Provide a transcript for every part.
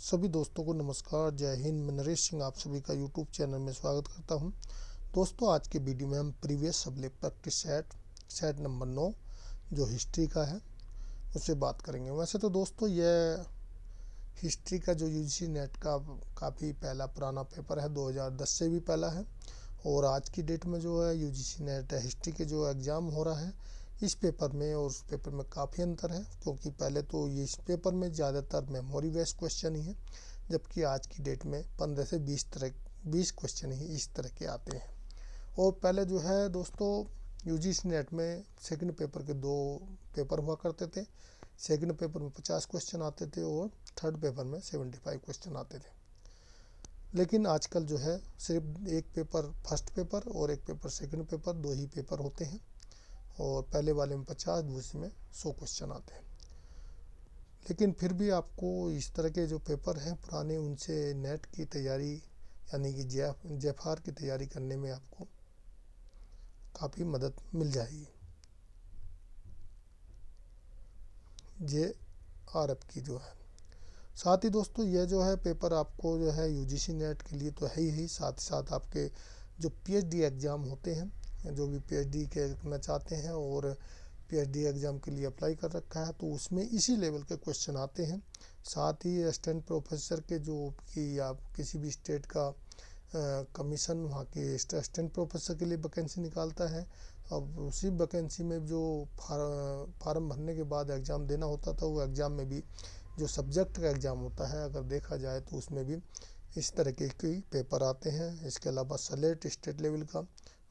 सभी दोस्तों को नमस्कार, जय हिंद। मैं नरेश सिंह आप सभी का यूट्यूब चैनल में स्वागत करता हूं। दोस्तों, आज के वीडियो में हम previous subject practice set number 9 जो हिस्ट्री का है उससे बात करेंगे। वैसे तो दोस्तों यह हिस्ट्री का जो यूजीसी नेट का काफ़ी पहला पुराना पेपर है, 2010 से भी पहला है। और आज की डेट में जो है यूजीसी नेट हिस्ट्री के जो एग्ज़ाम हो रहा है, इस पेपर में और उस पेपर में काफ़ी अंतर है। क्योंकि पहले तो ये इस पेपर में ज़्यादातर मेमोरी बेस्ड क्वेश्चन ही है, जबकि आज की डेट में 15 से 20 क्वेश्चन ही इस तरह के आते हैं। और पहले जो है दोस्तों यूजीसी नेट में सेकंड पेपर के 2 पेपर हुआ करते थे। सेकंड पेपर में 50 क्वेश्चन आते थे और थर्ड पेपर में 75 क्वेश्चन आते थे। लेकिन आजकल जो है सिर्फ एक पेपर फर्स्ट पेपर और एक पेपर सेकंड पेपर, 2 ही पेपर होते हैं। और पहले वाले में 50, दूसरे में 100 क्वेश्चन आते हैं। लेकिन फिर भी आपको इस तरह के जो पेपर हैं पुराने, उनसे नेट की तैयारी यानी कि जेफआर की तैयारी करने में आपको काफ़ी मदद मिल जाएगी। जेआरएफ की जो है, साथ ही दोस्तों यह जो है पेपर आपको जो है यूजीसी नेट के लिए तो है ही, साथ ही साथ आपके जो पीएचडी एग्ज़ाम होते हैं, जो भी पीएचडी करना चाहते हैं और पीएचडी एग्ज़ाम के लिए अप्लाई कर रखा है, तो उसमें इसी लेवल के क्वेश्चन आते हैं। साथ ही असिस्टेंट प्रोफेसर के जो कि आप किसी भी स्टेट का कमीशन वहाँ के असिस्टेंट प्रोफेसर के लिए वैकेंसी निकालता है। अब उसी वैकेंसी में जो फार्म भरने के बाद एग्ज़ाम देना होता था, वो एग्ज़ाम में भी जो सब्जेक्ट का एग्ज़ाम होता है, अगर देखा जाए तो उसमें भी इस तरह के कई पेपर आते हैं। इसके अलावा सलेट स्टेट लेवल का,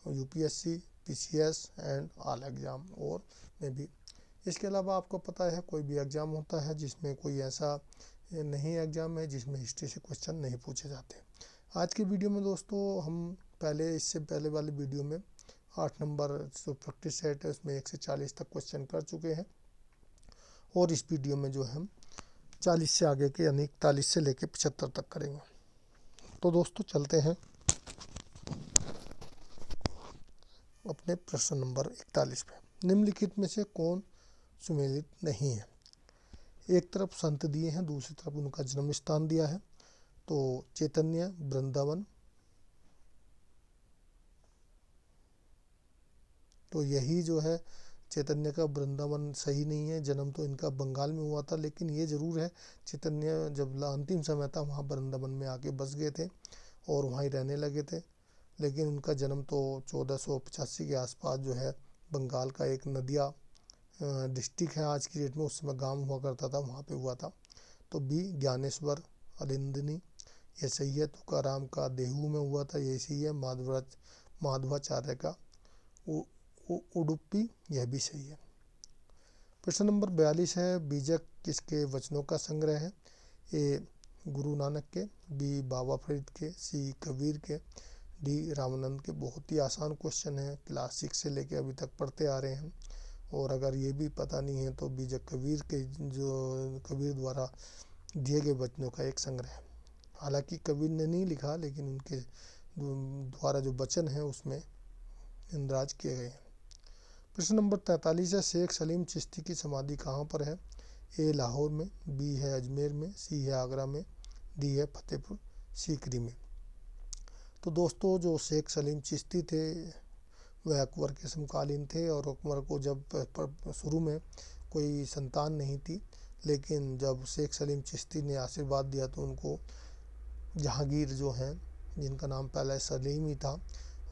UPSC, PCS and all exam और में भी। इसके अलावा आपको पता है कोई भी एग्ज़ाम होता है जिसमें कोई ऐसा नहीं एग्ज़ाम है जिसमें हिस्ट्री से क्वेश्चन नहीं पूछे जाते। आज की वीडियो में दोस्तों हम इससे पहले वाले वीडियो में 8 नंबर जो प्रैक्टिस सेट है उसमें 1 से 40 तक क्वेश्चन कर चुके हैं। और इस वीडियो में जो हम 40 से आगे के यानी 41 से लेकर 75 तक करेंगे। तो दोस्तों चलते हैं अपने प्रश्न नंबर 41 पे। निम्नलिखित में से कौन सुमेलित नहीं है? एक तरफ संत दिए हैं, दूसरी तरफ उनका जन्म स्थान दिया है। तो चैतन्य, वृंदावन, तो यही जो है चैतन्य का वृंदावन सही नहीं है। जन्म तो इनका बंगाल में हुआ था, लेकिन ये ज़रूर है चैतन्य जब अंतिम समय था वहाँ वृंदावन में आके बस गए थे और वहाँ ही रहने लगे थे। लेकिन उनका जन्म तो 1485 के आसपास जो है बंगाल का एक नदिया डिस्ट्रिक्ट है आज की डेट में, उस समय गाँव हुआ करता था, वहाँ पे हुआ था। तो बी ज्ञानेश्वर अलिंदनी ये सही है। तुकाराम का देहू में हुआ था, ये सही है। माधवाचार्य का उडुपी, यह भी सही है। प्रश्न नंबर 42 है, बीजक किसके वचनों का संग्रह है? ए गुरु नानक के, बी बाबा फरीद के, सी कबीर के, डी रामानंद के। बहुत ही आसान क्वेश्चन है, क्लास 6 से लेके अभी तक पढ़ते आ रहे हैं। और अगर ये भी पता नहीं है तो बीजक कबीर के जो कबीर द्वारा दिए गए वचनों का एक संग्रह है। हालांकि कबीर ने नहीं लिखा, लेकिन उनके द्वारा जो वचन है उसमें इंदराज किए गए हैं। प्रश्न नंबर 43 है, शेख सलीम चिश्ती की समाधि कहाँ पर है? ए लाहौर में, बी है अजमेर में, सी है आगरा में, डी है फतेहपुर सीकरी में। तो दोस्तों जो शेख सलीम चिश्ती थे वह अकबर के समकालीन थे और अकबर को जब शुरू में कोई संतान नहीं थी, लेकिन जब शेख सलीम चिश्ती ने आशीर्वाद दिया तो उनको जहांगीर जो हैं, जिनका नाम पहले सलीम ही था,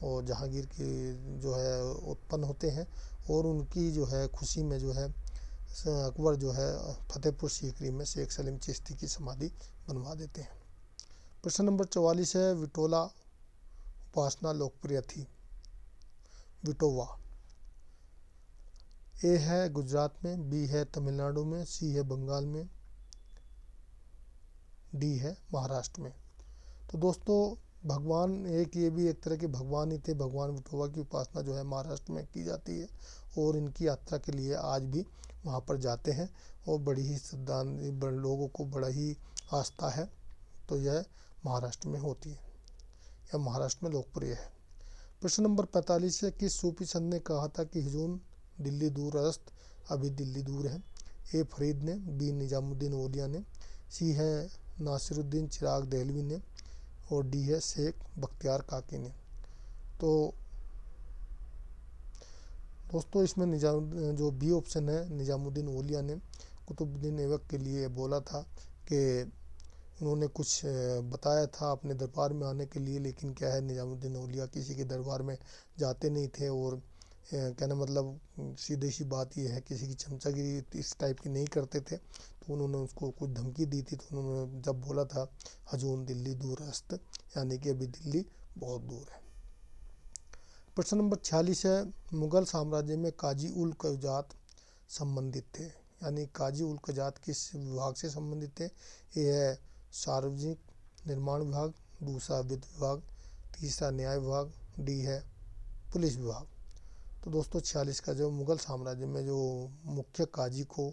और जहांगीर की जो है उत्पन्न होते हैं और उनकी जो है खुशी में जो है अकबर जो है फतेहपुर सीकरी में शेख सलीम चिश्ती की समाधि बनवा देते हैं। प्रश्न नंबर 44 है, विटोला उपासना लोकप्रिय थी? विटोवा, ए है गुजरात में, बी है तमिलनाडु में, सी है बंगाल में, डी है महाराष्ट्र में। तो दोस्तों भगवान ये भी एक तरह के भगवान ही थे। भगवान विठोबा की उपासना जो है महाराष्ट्र में की जाती है और इनकी यात्रा के लिए आज भी वहाँ पर जाते हैं और बड़ी ही लोगों को बड़ा ही आस्था है। तो यह महाराष्ट्र में होती है, यह महाराष्ट्र में लोकप्रिय है। प्रश्न नंबर 45 है, किस सूफी संत ने कहा था कि हुजूर दिल्ली दूर अस्त, अभी दिल्ली दूर है? ए फरीद ने, बी निजामुद्दीन औलिया ने, सी है नासिरुद्दीन चिराग दहलवी ने, और डी है शेख बख्तियार काकी ने। तो दोस्तों इसमें जो बी ऑप्शन है, निजामुद्दीन औलिया ने कुतुबुद्दीन ऐबक के लिए बोला था कि उन्होंने कुछ बताया था अपने दरबार में आने के लिए, लेकिन क्या है निजामुद्दीन औलिया किसी के दरबार में जाते नहीं थे, और कहना मतलब सीधी सी बात यह है किसी की चमचागिरी इस टाइप की नहीं करते थे। तो उन्होंने उसको कुछ धमकी दी थी, तो उन्होंने जब बोला था हजून दिल्ली दूरस्त, यानी कि अभी दिल्ली बहुत दूर है। प्रश्न नंबर 46 है, मुगल साम्राज्य में काजी उल कजात संबंधित थे, यानी काजी उल कजात किस विभाग से संबंधित थे? ये है सार्वजनिक निर्माण विभाग, दूसरा वित्त विभाग, तीसरा न्याय विभाग, डी है पुलिस विभाग। तो दोस्तों 46 का जो मुगल साम्राज्य में जो मुख्य काजी को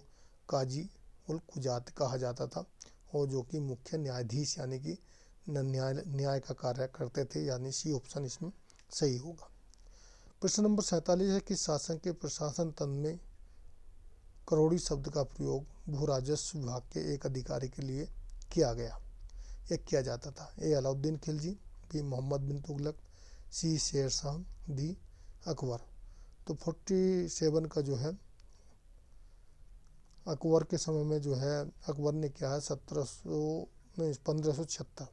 काजी उल कुजात कहा जाता था, और जो कि मुख्य न्यायाधीश यानी कि न्याय का कार्य करते थे, यानी सी ऑप्शन इसमें सही होगा। प्रश्न नंबर 47 है कि शासन के प्रशासन तंत्र में करोड़ी शब्द का प्रयोग भू राजस्व विभाग के एक अधिकारी के लिए किया गया, यह किया जाता था? ए अलाउद्दीन खिलजी, बी मोहम्मद बिन तुगलक, सी शेर शाह, डी अकबर। तो 47 का जो है अकबर के समय में जो है अकबर ने क्या है 1576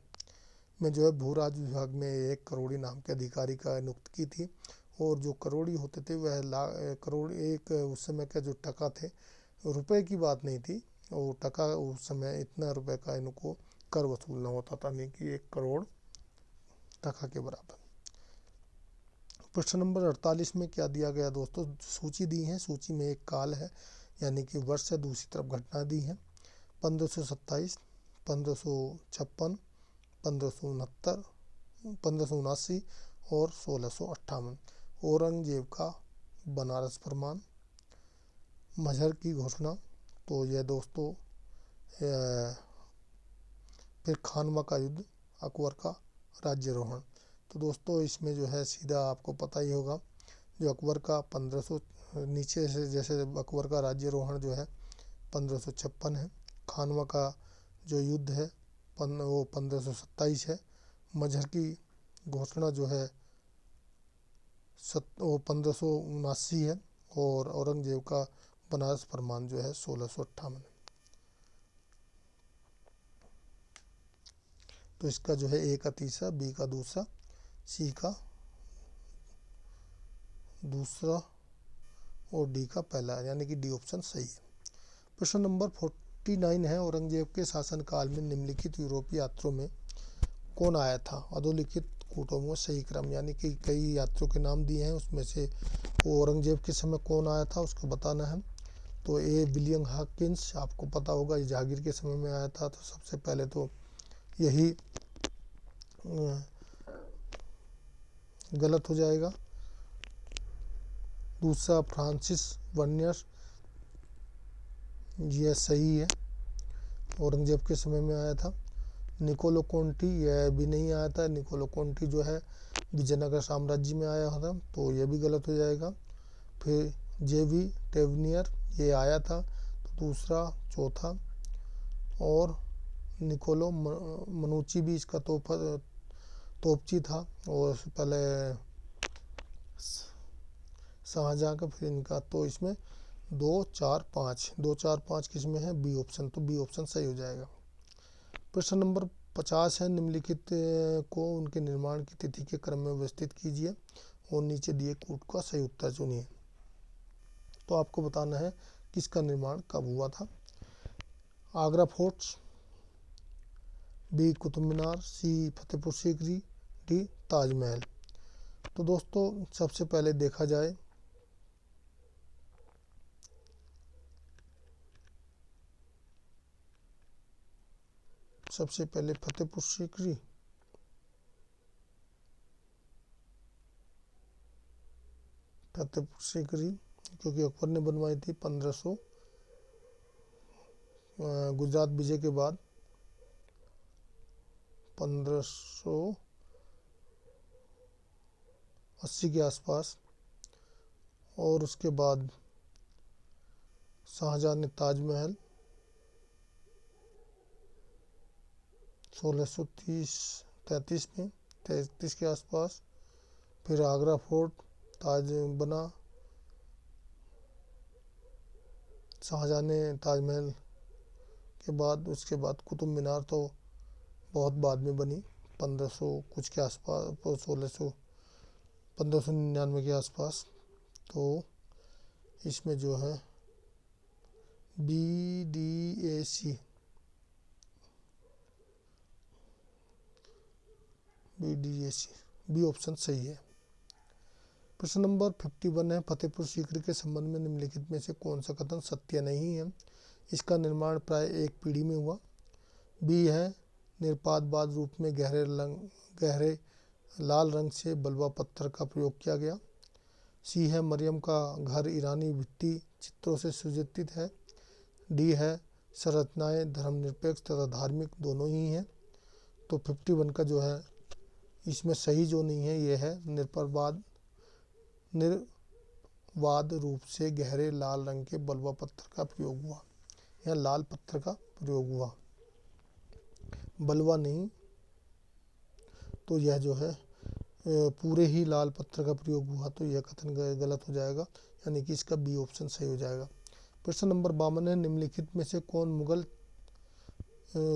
में जो है भू राजस्व विभाग में एक करोड़ी नाम के अधिकारी का नियुक्त की थी, और जो करोड़ी होते थे वह करोड़ एक उस समय का जो टका थे, रुपए की बात नहीं थी, और टका उस समय इतना रुपए का इनको कर वसूलना होता था, नहीं कि 1 करोड़ टका के बराबर। प्रश्न नंबर 48 में क्या दिया गया दोस्तों? सूची दी है, सूची में एक काल है यानी कि वर्ष है, दूसरी तरफ घटना दी है। 1527, 1556, 1569, 1579 और 1658। औरंगजेब का बनारस फरमान, मजहर की घोषणा, तो यह दोस्तों फिर खानवा का युद्ध, अकबर का राज्यारोहण। तो दोस्तों इसमें जो है सीधा आपको पता ही होगा, जो अकबर का 1500 नीचे से जैसे अकबर का राज्यारोहण जो है 1556 है, खानवा का जो युद्ध है वो 1527 है, मजहर की घोषणा जो है वो 1579 है, और औरंगजेब का बनारस फरमान जो है 1658। तो इसका जो है ए का तीसरा, बी का दूसरा, सी का दूसरा और डी का पहला, यानी कि डी ऑप्शन सही है। प्रश्न नंबर 49 है, औरंगजेब के शासनकाल में निम्नलिखित यूरोपीय यात्रियों में कौन आया था? अधोलिखित कूटों में सही क्रम, यानी कि कई यात्रियों के नाम दिए हैं, उसमें से वो औरंगजेब के समय कौन आया था उसको बताना है। तो ए विलियम हॉकिंस, आपको पता होगा ये जहांगीर के समय में आया था, तो सबसे पहले तो यही गलत हो जाएगा। दूसरा फ्रांसिस वर्नियर, यह सही है, औरंगजेब के समय में आया था। निकोलो कोंटी, यह भी नहीं आया था, निकोलो कोंटी जो है विजयनगर साम्राज्य में आया था, तो यह भी गलत हो जाएगा। फिर जेवी टेवनियर, ये आया था, तो दूसरा चौथा, और निकोलो मनुची भी इसका तोपची था, और पहले शाहजहाँ का, फिर इनका, तो इसमें 2, 4, 5 किस में है? बी ऑप्शन, तो बी ऑप्शन सही हो जाएगा। प्रश्न नंबर 50 है, निम्नलिखित को उनके निर्माण की तिथि के क्रम में व्यवस्थित कीजिए और नीचे दिए कूट का सही उत्तर चुनिए। तो आपको बताना है किसका निर्माण कब हुआ था। आगरा फोर्ट्स, बी कुतुब मीनार, सी फतेहपुर सीकरी, डी ताजमहल। तो दोस्तों सबसे पहले देखा जाए सबसे पहले फतेहपुर सीकरी, क्योंकि अकबर ने बनवाई थी 1500 गुजरात विजय के बाद 1580 के आसपास, और उसके बाद शाहजहां ने ताजमहल 1633 में, 33 के आसपास। फिर आगरा फोर्ट ताज बना, शाहजहां ने ताजमहल के बाद। उसके बाद कुतुब मीनार तो बहुत बाद में बनी, 1500 कुछ के आसपास, 1599 के आसपास। तो इसमें जो है BDAC बी ऑप्शन सही है। प्रश्न नंबर 51 है, फतेहपुर सीकरी के संबंध में निम्नलिखित में से कौन सा कथन सत्य नहीं है? इसका निर्माण प्राय एक पीढ़ी में हुआ। बी है, निरुपाधिक रूप में गहरे लाल रंग से बलुआ पत्थर का प्रयोग किया गया। सी है, मरियम का घर ईरानी भित्ति चित्रों से सुसज्जित है। डी है, संरचनाएं धर्मनिरपेक्ष तथा धार्मिक दोनों ही हैं। तो 51 का जो है इसमें सही जो नहीं है ये है, निर्वाद रूप से गहरे लाल रंग के बलुआ पत्थर का प्रयोग हुआ। यह लाल पत्थर का प्रयोग हुआ, बलुआ नहीं। तो यह जो है पूरे ही लाल पत्थर का प्रयोग हुआ, तो यह कथन गलत हो जाएगा, यानी कि इसका बी ऑप्शन सही हो जाएगा। प्रश्न नंबर 52 है, निम्नलिखित में से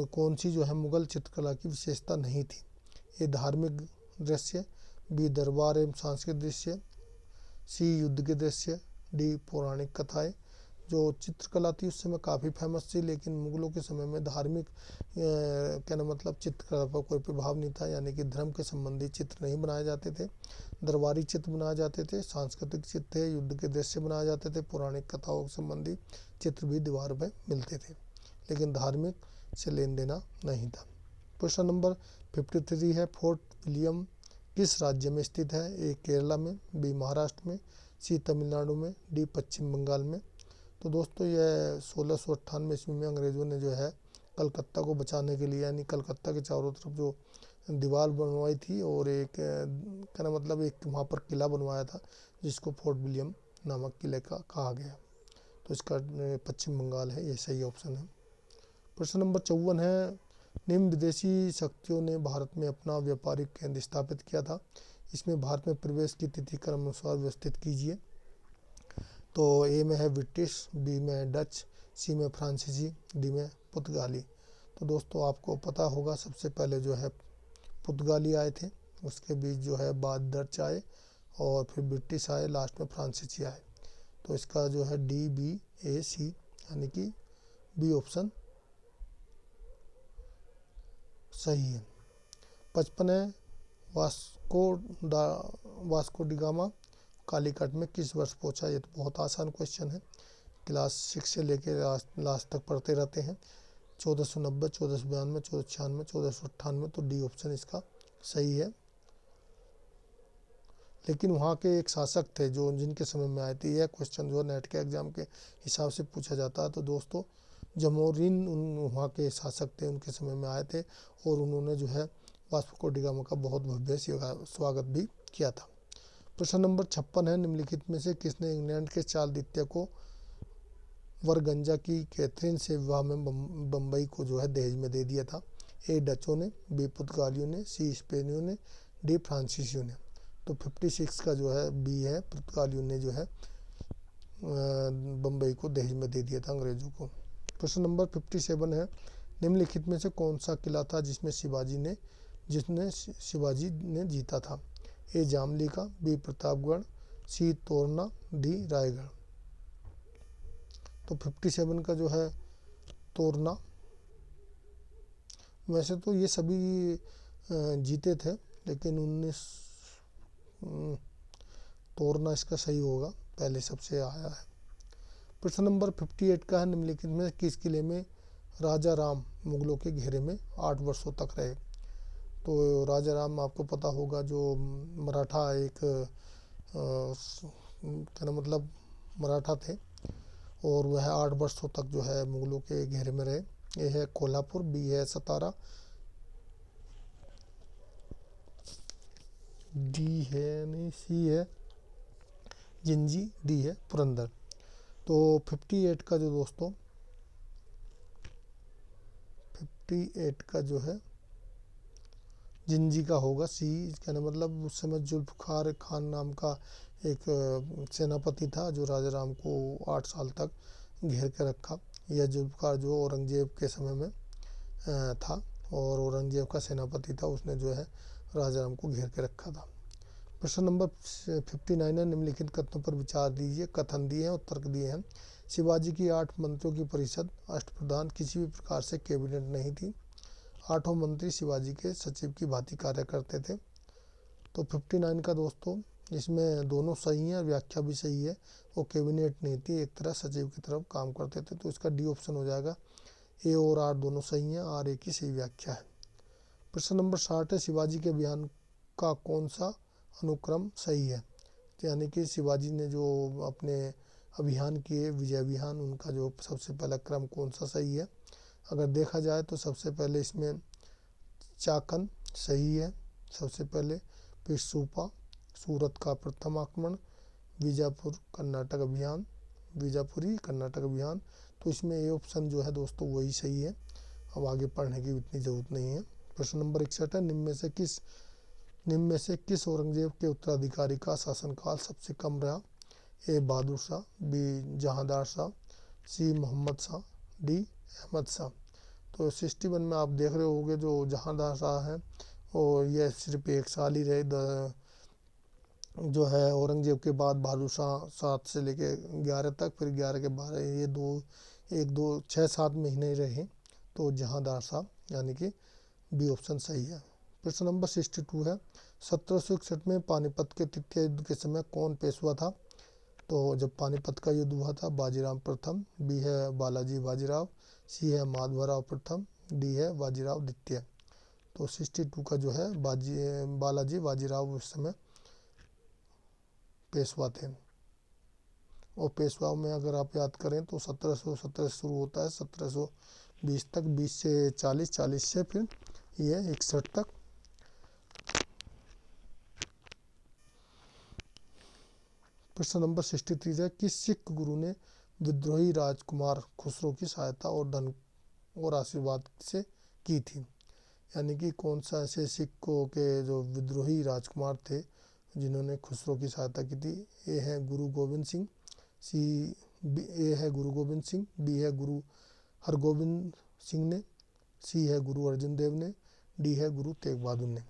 कौन सी जो है मुगल चित्रकला की विशेषता नहीं थी? ए धार्मिक दृश्य, बी दरबार एवं सांस्कृतिक दृश्य, सी युद्ध के दृश्य, डी पौराणिक कथाएं। जो चित्रकला थी उस समय काफ़ी फेमस थी, लेकिन मुगलों के समय में धार्मिक कहना मतलब चित्रकला पर कोई प्रभाव नहीं था, यानी कि धर्म के संबंधी चित्र नहीं बनाए जाते थे। दरबारी चित्र बनाए जाते थे, सांस्कृतिक चित्र थे, युद्ध के दृश्य बनाए जाते थे, पौराणिक कथाओं से संबंधी चित्र भी दीवार पर मिलते थे, लेकिन धार्मिक से लेन देना नहीं था। प्रश्न नंबर 53 है, फोर्ट विलियम किस राज्य में स्थित है? ए केरला में, बी महाराष्ट्र में, सी तमिलनाडु में, डी पश्चिम बंगाल में। तो दोस्तों यह 1698 ईस्वी में अंग्रेजों ने जो है कलकत्ता को बचाने के लिए, यानी कलकत्ता के चारों तरफ जो दीवार बनवाई थी और एक कहना मतलब एक वहाँ पर किला बनवाया था, जिसको फोर्ट विलियम नामक किले का कहा गया। तो इसका पश्चिम बंगाल है, ये सही ऑप्शन है। प्रश्न नंबर 54 है, निम्न विदेशी शक्तियों ने भारत में अपना व्यापारिक केंद्र स्थापित किया था। इसमें भारत में प्रवेश की तिथि क्रमानुसार व्यवस्थित कीजिए। तो ए में है ब्रिटिश, बी में डच, सी में फ्रांसीसी, डी में पुर्तगाली। तो दोस्तों आपको पता होगा सबसे पहले जो है पुर्तगाली आए थे, उसके बीच जो है बाद डच आए और फिर ब्रिटिश आए, लास्ट में फ्रांसीसी आए। तो इसका जो है DBAC यानी कि बी ऑप्शन सही है। 55 है, वास्को डी गामा कालीकट में किस वर्ष पहुंचा? ये तो बहुत आसान क्वेश्चन है, क्लास 6 से लेकर लास्ट तक पढ़ते रहते हैं। 1490, 1492, 1496, 1498। तो डी ऑप्शन इसका सही है। लेकिन वहाँ के एक शासक थे जो जिनके समय में आए थे, यह क्वेश्चन जो नेट के एग्जाम के हिसाब से पूछा जाता है। तो दोस्तों जमोरिन वहाँ के शासक थे, उनके समय में आए थे और उन्होंने जो है वास्को डी गामा का बहुत भव्य स्वागत भी किया था। प्रश्न नंबर 56 है, निम्नलिखित में से किसने इंग्लैंड के चार्ल्स द्वितीय को वरगंजा की कैथरीन से विवाह में बम्बई को जो है दहेज में दे दिया था? ए डचों ने, बी पुर्तगालियों ने, सी स्पेनियों ने, डी फ्रांसीसियों ने। तो 56 का जो है बी है, पुर्तगालियों ने जो है बम्बई को दहेज में दे दिया था अंग्रेजों को। प्रश्न नंबर 57 है, निम्नलिखित में से कौन सा किला था जिसने शिवाजी ने जीता था? ए जामली का, बी प्रतापगढ़, सी तोरना, डी रायगढ़। तो 57 का जो है तोरना। वैसे तो ये सभी जीते थे, लेकिन 19 तोरना इसका सही होगा, पहले सबसे आया है। प्रश्न नंबर 58 का है, निम्नलिखित में किस किले में राजा राम मुगलों के घेरे में 8 वर्षों तक रहे? तो राजा राम आपको पता होगा जो मराठा एक कहना मतलब मराठा थे और वह 8 वर्षों तक जो है मुगलों के घेरे में रहे। ए है कोल्हापुर, बी है सतारा, डी है नहीं, सी है जिंजी, डी है पुरंदर। तो 58 का जो दोस्तों 58 का जो है जिंजी का होगा। सी कहने मतलब उस समय जुल्फ़िकार खान नाम का एक सेनापति था जो राजा राम को 8 साल तक घेर के रखा। यह जुल्फ़िकार जो औरंगजेब के समय में था और औरंगजेब का सेनापति था, उसने जो है राजा राम को घेर के रखा था। प्रश्न नंबर 59 है, निम्नलिखित कथनों पर विचार दीजिए। कथन दिए हैं और तर्क दिए हैं। शिवाजी की 8 मंत्रियों की परिषद अष्टप्रधान किसी भी प्रकार से कैबिनेट नहीं थी। 8 मंत्री शिवाजी के सचिव की भांति कार्य करते थे। तो 59 का दोस्तों इसमें दोनों सही हैं, व्याख्या भी सही है। वो कैबिनेट नहीं थी, एक तरह सचिव की तरफ काम करते थे। तो इसका डी ऑप्शन हो जाएगा। ए और आर दोनों सही हैं, आर ए की सही व्याख्या है। प्रश्न नंबर 60 है, शिवाजी के अभियान का कौन सा अनुक्रम सही है। यानी कि शिवाजी ने जो अपने अभियान किए, विजय अभियान, उनका जो सबसे पहला क्रम कौन सा सही है। अगर देखा जाए तो सबसे पहले इसमें चाकन सही है सबसे पहले, फिर सूपा, सूरत का प्रथम आक्रमण, बीजापुर कर्नाटक अभियान, बीजापुरी कर्नाटक अभियान। तो इसमें ए ऑप्शन जो है दोस्तों वही सही है। अब आगे पढ़ने की इतनी ज़रूरत नहीं है। प्रश्न नंबर 61 है, निम्न में से किस औरंगजेब के उत्तराधिकारी का शासनकाल सबसे कम रहा। ए बहादुर शाह, बी जहांदार शाह, सी मोहम्मद शाह, डी अहमद शाह। तो 61 में आप देख रहे होंगे जो जहांदार शाह हैं और यह सिर्फ 1 साल ही रहे। जो है औरंगजेब के बाद बहादुर शाह 7 से लेके 11 तक, फिर 11 के 12, ये 6-7 महीने ही रहे। तो जहांदार शाह यानी कि बी ऑप्शन सही है। प्रश्न नंबर 62 है, 1761 में पानीपत के तृतीय युद्ध के समय कौन पेशवा था। तो जब पानीपत का युद्ध हुआ था, बाजीराव प्रथम, बी है बालाजी बाजीराव, सी है माधवराव प्रथम, डी है बाजीराव द्वितीय। तो 62 का जो है बालाजी बाजीराव उस समय पेशवा थे। और पेशवा में अगर आप याद करें तो 1717 से शुरू होता है, 1720 तक, 20 से 40, 40 से फिर ये 61 तक। प्रश्न नंबर 63 है, किस सिख गुरु ने विद्रोही राजकुमार खुसरो की सहायता और धन और आशीर्वाद से की थी। यानी कि कौन सा ऐसे सिखों के जो विद्रोही राजकुमार थे जिन्होंने खुसरो की सहायता की थी। ए है गुरु गोविंद सिंह, ए है गुरु गोविंद सिंह, बी है गुरु हरगोविंद सिंह ने, सी है गुरु अर्जुन देव ने, डी है गुरु तेग बहादुर ने।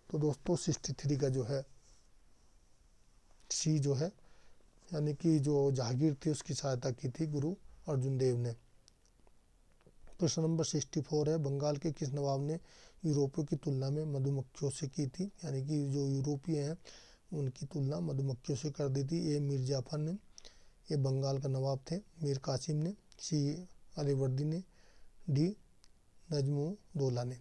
तो दोस्तों 63 का जो है सी जो है, यानी कि जो जहांगीर थी उसकी सहायता की थी गुरु अर्जुन देव ने। प्रश्न नंबर 64 है, बंगाल के किस नवाब ने यूरोपियों की तुलना में मधुमक्खियों से की थी। यानी कि जो यूरोपीय हैं उनकी तुलना मधुमक्खियों से कर दी थी। ए मीर जाफर ने, ये बंगाल का नवाब थे। मीर कासिम ने, सी अलीवर्दी ने, डी नजमुद्दौला ने।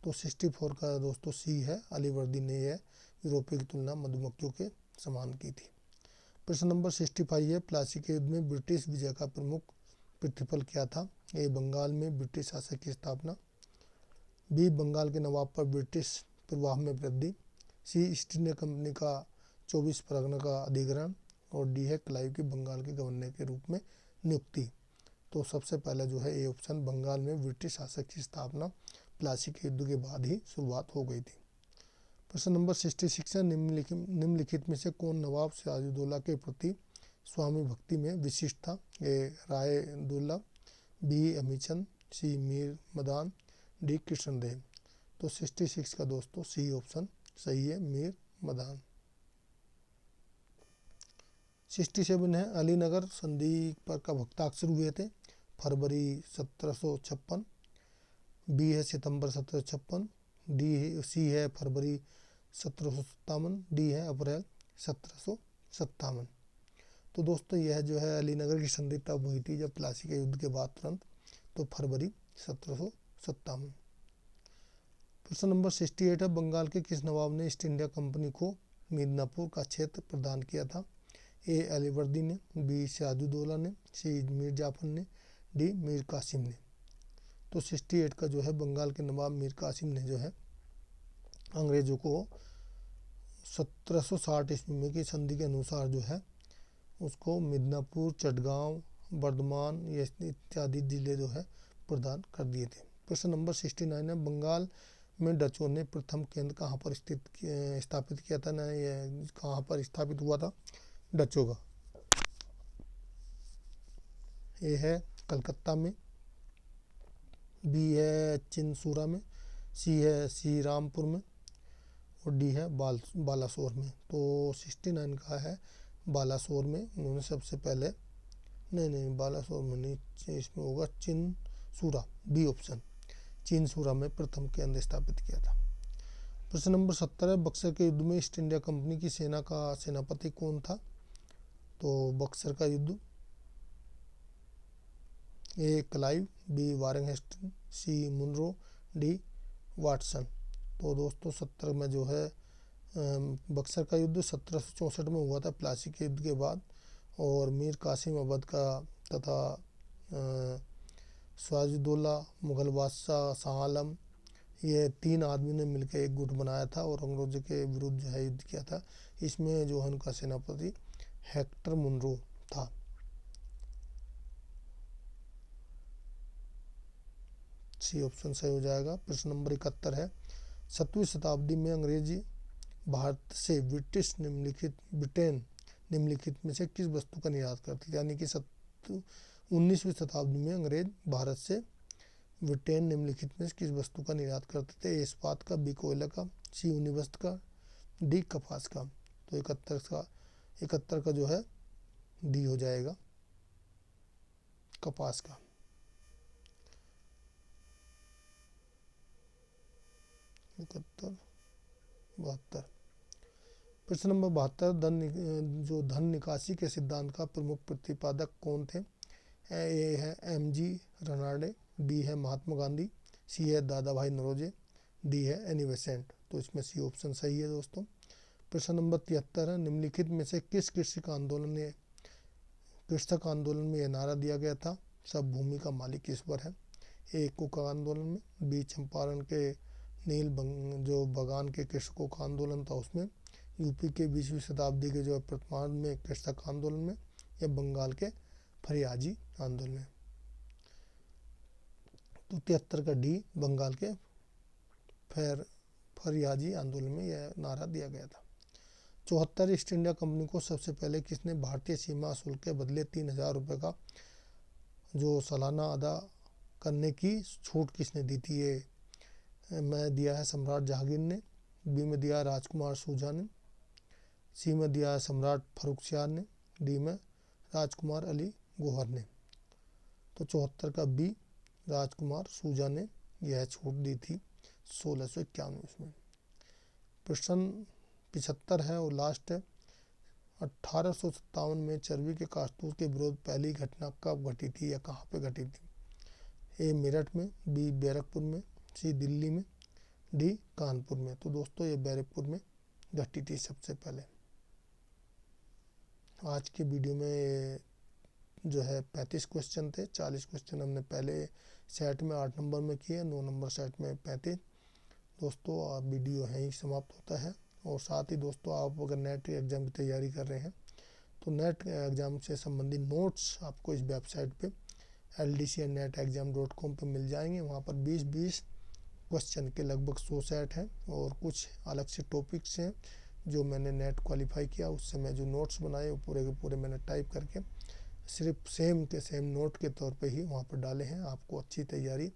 तो 64 का दोस्तों सी है, अलीवर्दी ने यह यूरोपियों की तुलना मधुमक्खियों के समान की थी। प्रश्न नंबर 65 है, प्लासी के युद्ध में ब्रिटिश विजय का प्रमुख प्रतिफल क्या था। ए बंगाल में ब्रिटिश शासन की स्थापना, बी बंगाल के नवाब पर ब्रिटिश प्रभाव में वृद्धि, सी ईस्ट इंडिया कंपनी का 24 परगना का अधिग्रहण, और डी है क्लाइव की बंगाल के गवर्नर के रूप में नियुक्ति। तो सबसे पहला जो है ए ऑप्शन, बंगाल में ब्रिटिश शासक की स्थापना प्लासी के युद्ध के बाद ही शुरुआत हो गई थी। प्रश्न नंबर 66 है, निम्नलिखित में से कौन नवाब सिराजुद्दौला के प्रति स्वामी भक्ति में विशिष्ट था। ए राय दुर्लभ, बी अमीचंद, सी मीर मदान, डी कृष्णदेव। तो 66 का दोस्तों सी ऑप्शन सही है, मीर मदान। 67 है, अलीनगर संधि पर कब हस्ताक्षर हुए थे। फरवरी 1756, बी है सितंबर 1756, सी है फरवरी 1757, डी है अप्रैल 1757। तो दोस्तों यह जो है अलीनगर की संधि तब हुई थी जब प्लासी के युद्ध के बाद तुरंत, तो फरवरी 1757। प्रश्न नंबर 68 है, बंगाल के किस नवाब ने ईस्ट इंडिया कंपनी को मिदनापुर का क्षेत्र प्रदान किया था। ए अलीवर्दी ने, बी सिराजुद्दौला ने, सी मीर जाफर ने, डी मीर कासिम ने। तो 68 का जो है बंगाल के नवाब मीर कासिम ने जो है अंग्रेजों को 1760 ईस्वी में की संधि के अनुसार जो है उसको मिदनापुर, चटगांव, बर्धमान ये इत्यादि जिले जो है प्रदान कर दिए थे। प्रश्न नंबर 69 है, बंगाल में डचों ने प्रथम केंद्र कहाँ पर स्थापित किया था ना, ये कहाँ पर स्थापित हुआ था डचों का? ए है कलकत्ता में, बी है चिनसूरा में, सी है श्री रामपुर में और डी है बालासोर में। तो 69 का है बालासोर में उन्होंने सबसे पहले, नहीं बालासोर में नहीं, इसमें होगा चिनसूरा, बी ऑप्शन, चिनसूरा में प्रथम केंद्र स्थापित किया था। प्रश्न नंबर 70 है बक्सर के युद्ध में ईस्ट इंडिया कंपनी की सेना का सेनापति कौन था? तो बक्सर का युद्ध, ए क्लाइव, बी वारेन हेस्टिंग्स, सी मुनरो, डी वाटसन। तो दोस्तों 70 में जो है बक्सर का युद्ध 1764 में हुआ था प्लासी के युद्ध के बाद, और मीर कासिम अवध का तथा सिराजुद्दौला मुगल बादशाह शाह आलम, ये 3 आदमी ने मिलकर एक गुट बनाया था और अंग्रेजों के विरुद्ध जो है युद्ध किया था। इसमें जो है उनका सेनापति हेक्टर मुनरो था। सी ऑप्शन सही हो जाएगा। प्रश्न नंबर 71 है 7वीं शताब्दी में अंग्रेजी भारत से ब्रिटेन निम्नलिखित में से किस वस्तु का निर्यात करते थे? यानी कि 19वीं शताब्दी में अंग्रेज भारत से ब्रिटेन निम्नलिखित में से किस वस्तु का निर्यात करते थे? ए इस्पात का, बी कोयला का, सी ऊनी वस्त्र का, डी कपास का। तो 71 का जो है डी हो जाएगा, कपास का। 71, 72। प्रश्न नंबर 72 जो धन निकासी के सिद्धांत का प्रमुख प्रतिपादक कौन थे? ए है एम.जी. रनाल्डे, बी है महात्मा गांधी, सी है दादा भाई नौरोजी, डी है एनी बेसेंट। तो इसमें सी ऑप्शन सही है दोस्तों। प्रश्न नंबर 73 है निम्नलिखित में से किस कृषक आंदोलन में यह नारा दिया गया था? सब भूमि का मालिक ईश्वर है। ए कुका आंदोलन में, बी चंपारण के नील जो बगान के कृषकों का आंदोलन था उसमें, यूपी के 20वीं शताब्दी के जो वर्तमान में कृषक आंदोलन में, या बंगाल के फरियाजी आंदोलन में। तो 73 का डी, बंगाल के फरियाजी आंदोलन में यह नारा दिया गया था। 74 ईस्ट इंडिया कंपनी को सबसे पहले किसने भारतीय सीमा शुल्क के बदले 3000 रुपये का जो सालाना अदा करने की छूट किसने दी थी? ये में दिया है सम्राट जहांगीर ने, बी में दिया है राजकुमार शुजा ने, सी में दिया है सम्राट फर्रुखसियार ने, डी में राजकुमार अली गौहर ने। तो 74 का बी, राजकुमार शुजा ने यह छूट दी थी 1691 में। प्रश्न 75 है और लास्ट है 1857 में चर्बी के कारतूस के विरोध पहली घटना कब घटी थी या कहाँ पे घटी थी? ए मेरठ में, बी बैरकपुर में, सी दिल्ली में, डी कानपुर में। तो दोस्तों ये बैरकपुर में घटी थी सबसे पहले। आज के वीडियो में जो है 35 क्वेश्चन थे, 40 क्वेश्चन हमने पहले सेट में 8 नंबर में किए, 9 नंबर सेट में 35। दोस्तों आप वीडियो यहीं समाप्त होता है। और साथ ही दोस्तों आप अगर नेट एग्ज़ाम की तैयारी कर रहे हैं तो नेट एग्ज़ाम से संबंधित नोट्स आपको इस वेबसाइट पे ldcnetexam.com पे मिल जाएंगे। वहाँ पर 20-20 क्वेश्चन के लगभग 100 सेट हैं और कुछ अलग से टॉपिक्स हैं जो मैंने नेट क्वालिफाई किया, उससे मैं जो नोट्स बनाए वो पूरे के पूरे मैंने टाइप करके सिर्फ सेम के सेम नोट के तौर पे ही वहाँ पर डाले हैं। आपको अच्छी तैयारी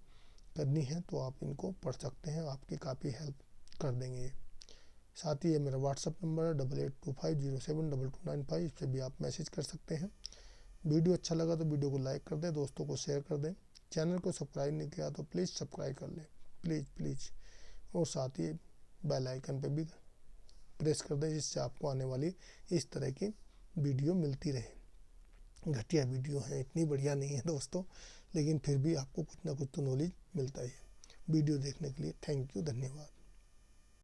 करनी है तो आप इनको पढ़ सकते हैं, आपकी काफ़ी हेल्प कर देंगे ये। साथ ही ये मेरा व्हाट्सअप नंबर है 8825072295, इस पर भी आप मैसेज कर सकते हैं। वीडियो अच्छा लगा तो वीडियो को लाइक कर दें, दोस्तों को शेयर कर दें। चैनल को सब्सक्राइब नहीं किया तो प्लीज़ सब्सक्राइब कर लें, प्लीज़। और साथ ही बेल आइकन पे भी प्रेस कर दें जिससे आपको आने वाली इस तरह की वीडियो मिलती रहे। घटिया वीडियो है, इतनी बढ़िया नहीं है दोस्तों, लेकिन फिर भी आपको कुछ ना कुछ तो नॉलेज मिलता ही है। वीडियो देखने के लिए थैंक यू, धन्यवाद।